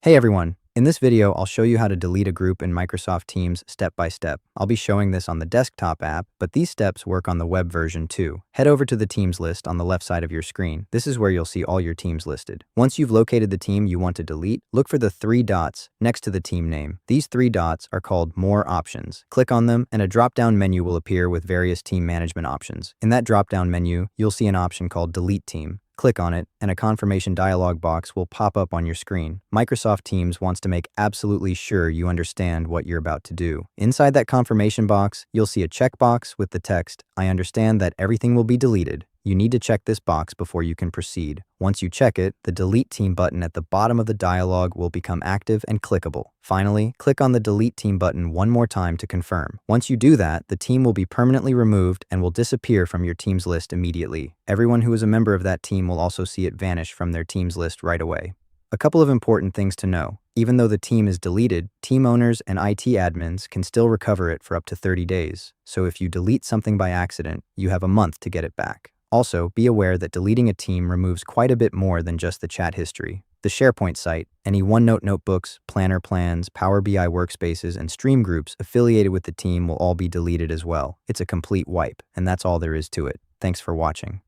Hey everyone! In this video, I'll show you how to delete a group in Microsoft Teams step by step. I'll be showing this on the desktop app, but these steps work on the web version too. Head over to the Teams list on the left side of your screen. This is where you'll see all your teams listed. Once you've located the team you want to delete, look for the three dots next to the team name. These three dots are called More Options. Click on them and a drop-down menu will appear with various team management options. In that drop-down menu, you'll see an option called Delete Team. Click on it, and a confirmation dialog box will pop up on your screen. Microsoft Teams wants to make absolutely sure you understand what you're about to do. Inside that confirmation box, you'll see a checkbox with the text, "I understand that everything will be deleted." You need to check this box before you can proceed. Once you check it, the Delete Team button at the bottom of the dialog will become active and clickable. Finally, click on the Delete Team button one more time to confirm. Once you do that, the team will be permanently removed and will disappear from your Teams list immediately. Everyone who is a member of that team will also see it vanish from their Teams list right away. A couple of important things to know. Even though the team is deleted, team owners and IT admins can still recover it for up to 30 days. So if you delete something by accident, you have a month to get it back. Also, be aware that deleting a team removes quite a bit more than just the chat history. The SharePoint site, any OneNote notebooks, Planner plans, Power BI workspaces, and Stream groups affiliated with the team will all be deleted as well. It's a complete wipe, and that's all there is to it. Thanks for watching.